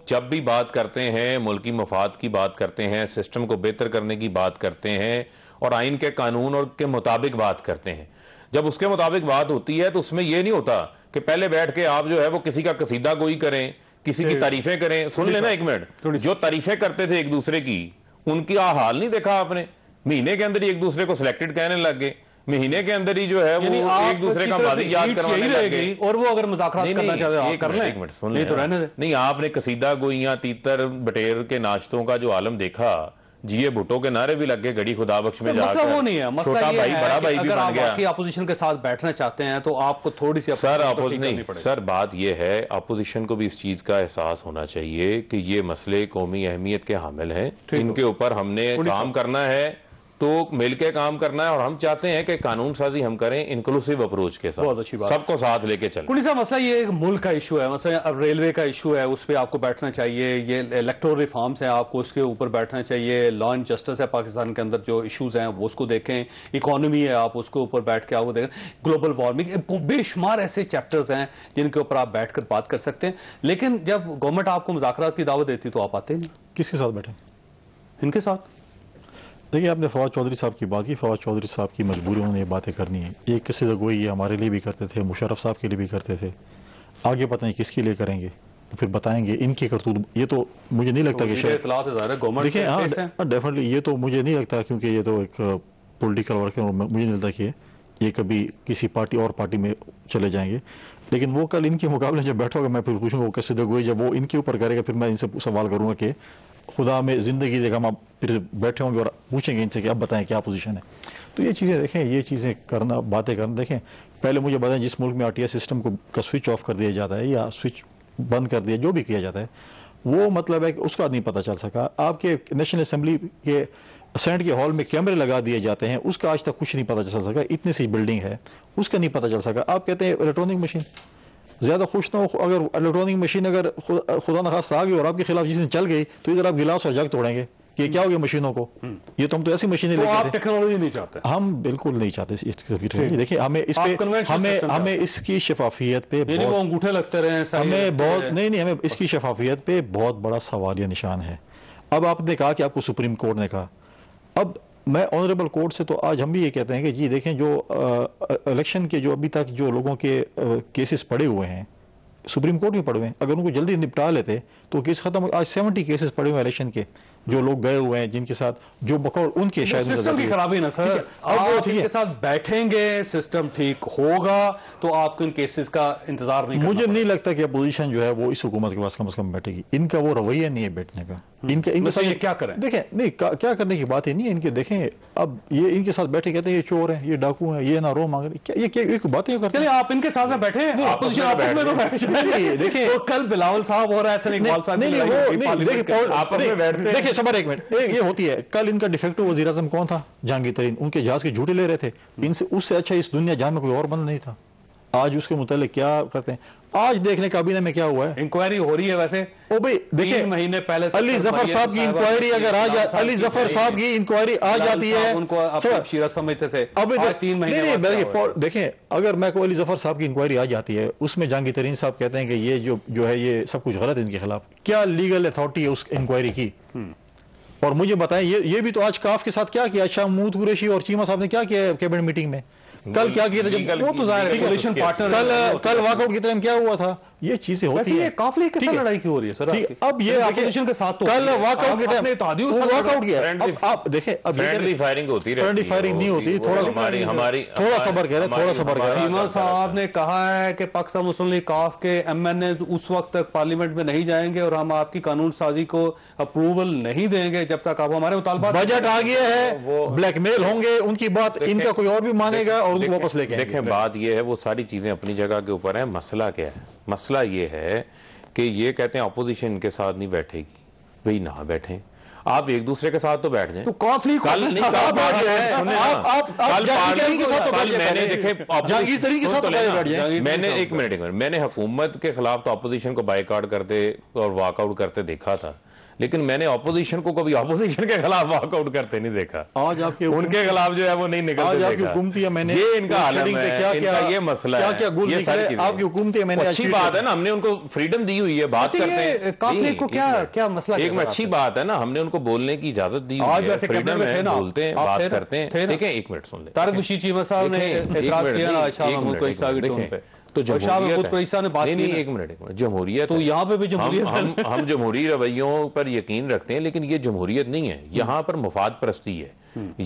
जब भी बात करते हैं मुल्की मफाद की बात करते हैं, सिस्टम को बेहतर करने की बात करते हैं और आइन के कानून और के मुताबिक बात करते हैं। जब उसके मुताबिक बात होती है तो उसमें यह नहीं होता कि पहले बैठ के आप जो है वो किसी का कसीदा गोई करें, किसी की तारीफें करें। सुन लेना एक मिनट, जो तारीफें करते थे एक दूसरे की, उनकी हाल नहीं देखा आपने? महीने के अंदर ही एक दूसरे को सिलेक्टेड कहने लग गए, महीने के अंदर ही जो है वो एक दूसरे का माजी याद करवाने लग गए। और वो अगर मुज़ाकरात करना चाहते हैं आप कर लें, एक मिनट सुन लें, तो रहने दें। नहीं, आपने कसीदा गोइयां, तीतर बटेर के नाश्तों का जो आलम देखा, जिये भुट्टो के नारे भी लग गए घड़ी खुदा बख्श में जाकर। मसला वो नहीं है, मसला छोटा ये भाई है बड़ा कि भाई भी अगर बन आप गया। बाकी अपोजिशन के साथ बैठना चाहते हैं तो आपको थोड़ी सी सर बात ये है, अपोजिशन को भी इस चीज का एहसास होना चाहिए कि ये मसले कौमी अहमियत के हामिल हैं, इनके ऊपर हमने काम करना है तो मिलके काम करना है। और हम चाहते हैं कि कानून साजी हम करें इंक्लूसिव अप्रोच के साथ, बहुत अच्छी बात, सबको साथ लेके चलें। कुछ मसला ये एक मुल्क का इशू है, मसला अब रेलवे का इशू है, उस पर आपको बैठना चाहिए। ये इलेक्टोरल रिफॉर्म्स हैं, आपको उसके ऊपर बैठना चाहिए। लॉ एंड जस्टिस है पाकिस्तान के अंदर, जो इशूज हैं वो उसको देखें। इकोनॉमी है, आप उसके ऊपर बैठ के आपको देखें। ग्लोबल वार्मिंग, बेशुमार ऐसे चैप्टर्स हैं जिनके ऊपर आप बैठ कर बात कर सकते हैं। लेकिन जब गवर्नमेंट आपको मुज़ाकरात की दावत देती तो आप आते नहीं। किसके साथ बैठे? इनके साथ। देखिए, आपने फवाद चौधरी साहब की बात की, फवाद चौधरी साहब की मजबूरी उन्होंने ये बातें करनी है। एक किसी गोई ये हमारे लिए भी करते थे, मुशर्रफ साहब के लिए भी करते थे, आगे पता नहीं किसके लिए करेंगे, तो फिर बताएंगे इनकी करतूत। ये तो मुझे नहीं लगता कि शायद देखिए, हाँ डेफिनेटली ये तो मुझे नहीं लगता, क्योंकि ये तो एक पॉलिटिकल वर्क है, मुझे नहीं लगता कि ये कभी किसी पार्टी और पार्टी में चले जाएंगे। लेकिन वो कल इनके मुकाबले जब बैठोगे, मैं फिर पूछूंगा वो कैसे गोई, जब वो इनके ऊपर करेगा फिर मैं इनसे सवाल करूंगा कि खुदा में ज़िंदगी देखा, हम फिर बैठे होंगे और पूछेंगे इनसे कि आप बताएं क्या पोजीशन है। तो ये चीज़ें देखें, ये चीज़ें करना, बातें करना, देखें पहले मुझे बताएं जिस मुल्क में आरटीआई सिस्टम का स्विच ऑफ कर दिया जाता है या स्विच बंद कर दिया, जो भी किया जाता है, वो मतलब है कि उसका नहीं पता चल सका। आपके नेशनल असम्बली के सेनेट के हॉल में कैमरे लगा दिए जाते हैं, उसका आज तक कुछ नहीं पता चल सका। इतनी सी बिल्डिंग है, उसका नहीं पता चल सका। आप कहते हैं इलेक्ट्रॉनिक मशीन, ज़्यादा खुश ना हो अगर इलेक्ट्रॉनिक मशीन अगर खुदा न खास्ता आ गई और आपके खिलाफ जिस दिन चल गई तो इधर आप गिलास और जग तोड़ेंगे कि क्या हो गया मशीनों को। ये तो हम तो ऐसी मशीनें लेके आप टेक्नोलॉजी नहीं चाहते? हम बिल्कुल नहीं चाहते टेक्नोलॉजी। देखिए, हमें इस पे हमें इसकी शफाफियत पे अंगूठे लगते रहे, हमें बहुत नहीं, हमें इसकी शफाफियत पे बहुत बड़ा सवालिया निशान है। अब आपने कहा कि आपको सुप्रीम कोर्ट ने कहा, अब मैं ऑनरेबल कोर्ट से तो आज हम भी ये कहते हैं कि जी देखें, जो इलेक्शन के जो अभी तक जो लोगों के केसेस पड़े हुए हैं सुप्रीम कोर्ट में पड़े हुए हैं, अगर उनको जल्दी निपटा लेते तो केस खत्म। आज 70 केसेस पड़े हुए हैं इलेक्शन के, जो लोग गए हुए हैं, जिनके साथ जो बकौल उनके शायद सिस्टम की खराबी ना सर, आप इनके साथ बैठेंगे, सिस्टम ठीक होगा तो आपको इन केसेस का इंतजार नहीं। मुझे नहीं लगता कि अपोजिशन जो है वो इस हुकूमत के पास कम से कम बैठेगी। इनका वो रवैया नहीं है बैठने का। इनके साथ क्या करें? देखें, नहीं क्या करने की बात ही नहीं है इनके। देखें, अब ये इनके साथ बैठे कहते हैं ये चोर हैं, ये डाकू हैं, ये ना रो मांग रहे, ये बातें करते हैं। आप इनके साथ में बैठे, अपोजिशन आपस में तो बैठे। देखिए, कल बिलावल साहब हो रहा है, इकबाल साहब देखिए सबर एक मिनट, ये होती है। कल इनका डिफेक्टिव वज़ीर आज़म कौन था? जहांगीर तरीन। उनके जहाज के झूठे ले रहे थे। इनसे उससे अच्छा इस दुनिया जहां में कोई और बंद नहीं था। आज उसके मुतालिक क्या करते हैं। आज देखने काबीना में क्या हुआ है, इंक्वायरी हो रही है वैसे। ओ भाई देखिए, 3 महीने पहले अली जफर साहब की इंक्वायरी अगर आ जाती, अली जफर साहब की इंक्वायरी आ जाती है, उनको शीरा समझते थे, अब 3 महीने देखें, अगर मैं को अली जफर साहब की इंक्वायरी आ जाती है, उसमें जहांगीर तरीन साहब कहते हैं कि ये जो है ये सब कुछ गलत है इनके खिलाफ, क्या लीगल अथॉरिटी है उस इंक्वायरी की? और मुझे बताएं, ये भी तो आज काफ के साथ क्या किया, शाह महमूद कुरैशी और चीमा साहब ने क्या किया कैबिनेट मीटिंग में, कल क्या किया था, जब वो तो कोलिशन पार्टनर कल वॉकआउट की तरह क्या हुआ था, ये चीजें होती है। काफिले के साथ लड़ाई क्यों हो रही है सर? अब ये अपोजिशन के साथ तो कल वॉकआउट के टाइम वॉकआउट किया, अब आप देखें, अब फ्रेंडली फायरिंग होती है, फ्रेंडली फायरिंग नहीं होती, थोड़ा हमारी थोड़ा सबर करें, थोड़ा सबर करें। चीमा साहब ने कहा है कि पाकिस्तान मुस्लिम लीग काफ के एमएनए उस वक्त तक पार्लियामेंट में नहीं जाएंगे और हम आपकी कानून साजी को अप्रूवल नहीं देंगे जब तक आप हमारे मुतालबात। बजट आ गया है, ब्लैकमेल होंगे, उनकी बात इनका कोई और भी मानेगा और उनको वापस लेके देखें, बात ये है, वो सारी चीजें अपनी जगह के ऊपर है। मसला क्या है? मसला ये है कि ये कहते हैं अपोजिशन इनके साथ नहीं बैठेगी, भाई ना बैठे, आप एक दूसरे के साथ तो बैठ जाएं। तो कॉफली कल नहीं, कल मैंने देखे जहांगीर तरीन के साथ तो बैठ जाएं। मैंने एक मिनट मैंने हुकूमत के खिलाफ तो अपोजिशन को बाइकआउट करते और वॉकआउट करते देखा था, लेकिन मैंने ऑपोजिशन को कभी ऑपोजिशन के खिलाफ वॉकआउट करते नहीं देखा। आज आपके उनके खिलाफ जो है वो नहीं निकलते। आज आपकी हुकूमती मैंने ये इनका आलम है, इनका ये मसला है, ये सारी आपकी हुकूमती मैंने अच्छी बात है ना, हमने उनको फ्रीडम दी हुई है, बात करते हैं, काफी को क्या मसला, एक में अच्छी बात है ना, हमने उनको बोलने की इजाजत दी हुई है, फ्रीडम है, बोलते हैं, बात करते हैं। देखिए एक मिनट सुन ले, तारिक बशीर चीमा साहब ने एतराज किया ना शाह महमूद को ईसा की टोन पे, तो एक मिनट जमहूरियत, तो यहाँ पे भी जमहूरियत, हम जमहूरी रवैयों पर यकीन रखते हैं, लेकिन ये जमहूरियत नहीं है, यहाँ पर मुफाद परस्ती है।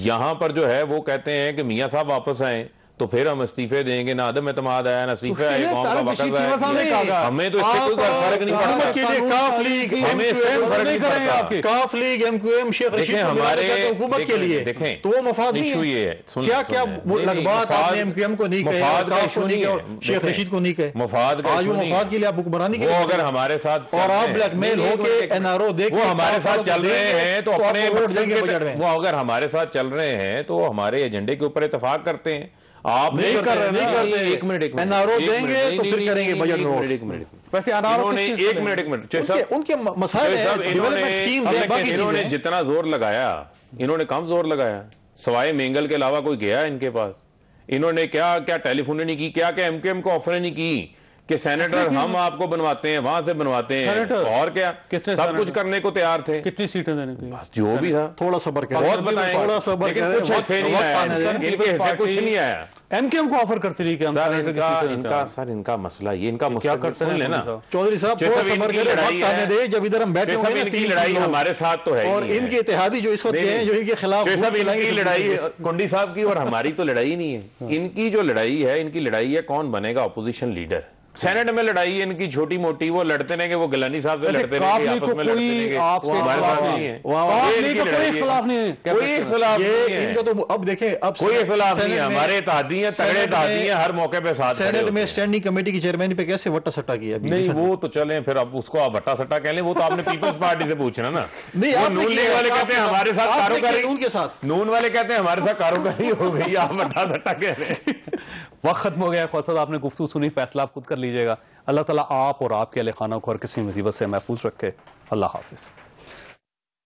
यहाँ पर जो है वो कहते हैं कि मियाँ साहब वापस आए तो फिर हम इस्तीफे देंगे, ना अदम एतमाद आया, ना इस्तीफे आए, कौम का वक्त आया, हमें तो इससे कोई फर्क नहीं पड़ता। हमें इससे कोई फर्क नहीं पड़ता। काफ लीग, एमक्यूएम, शेख रशीद हमारे हुकूमत के लिए देखें तो वो मफाद नहीं इशू ये है, क्या क्या लगबात आपने एमक्यूएम को नहीं कहे, काफ को नहीं कहे और शेख रशीद को नहीं कहे, मफाद आज वो मफाद के लिए आप हुक्मरानी के लिए, अगर हमारे साथ और आप ब्लैकमेल होके एनआरओ देख वो हमारे साथ चल रहे हैं तो अपने वो अगर हमारे साथ चल रहे हैं तो हमारे एजेंडे के ऊपर इत्तेफाक करते हैं। आप नहीं कर रहे, नहीं करते। एक मिनट एनआरओ देंगे तो फिर करेंगे बजट में। एक मिनट वैसे एक मिनट उनके मसाइल हैं, डेवलपमेंट स्कीम्स हैं, बाकी इन्होंने जितना जोर लगाया, इन्होंने कम जोर लगाया, सवाए मेंगल के अलावा कोई गया इनके पास? इन्होंने क्या क्या टेलीफोन नहीं की, क्या क्या एमकेएम को ऑफर नहीं की कि सेनेटर हम आपको बनवाते हैं, वहां से बनवाते हैं, और क्या सब कुछ करने को तैयार थे। कितनी सीटें देने के लिए? बस जो भी था, थोड़ा सबर करें, बहुत बताएं, थोड़ा सबर करें, कुछ ऐसे नहीं आया, इनके हिस्से कुछ नहीं आया। एमकेएम को ऑफर करती रही कि हम इनका मसला ये, इनका क्या करते हैं लेना चौधरी साहब, थोड़ा सबर करें, वक्त आने दे, जब इधर हम बैठे होंगे ना, इनकी लड़ाई हमारे साथ तो है, और इनके इत्तेहादी जो इस वक्त हैं, जो इनके खिलाफ इनकी लड़ाई कुंडी साहब की और हमारी तो लड़ाई नहीं है। इनकी जो लड़ाई है, इनकी लड़ाई है कौन बनेगा अपोजिशन लीडर। सेनेट में लड़ाई है इनकी छोटी मोटी, वो लड़ते रहेंगे, वो गिलानी साहब से लड़ते रहेंगे, आपस में लड़ते रहेंगे, हमारे साथ नहीं है, कोई इख्तिलाफ नहीं है, कोई इख्तिलाफ नहीं है। इनका तो अब देखें, अब कोई इख्तिलाफ नहीं है, हमारे इत्तेहादी हैं, तगड़े इत्तेहादी हैं, हर मौके पे साथ। सेनेट में स्टैंडिंग कमेटी की चेयरमैन पे कैसे वट्टा सट्टा किया? नहीं वो तो चले, फिर अब उसको आप वट्टा सट्टा कह लें, वो तो आपने पीपल्स पार्टी से पूछना ना। नहीं, नून लीग वाले कहते हैं हमारे साथ कारोबारी, उनके साथ नून वाले कहते हैं हमारे साथ कारोबारी हो गई, आप वट्टा सट्टा कह रहे हैं। वक्त खत्म हो गया। फौसद आपने गुफ्तगू सुनी, फैसला आप खुद कर लीजिएगा। अल्लाह ताला आप और आपके अहले खाना को हर किसी मुसीबत से महफूज रखे। अल्लाह हाफिज।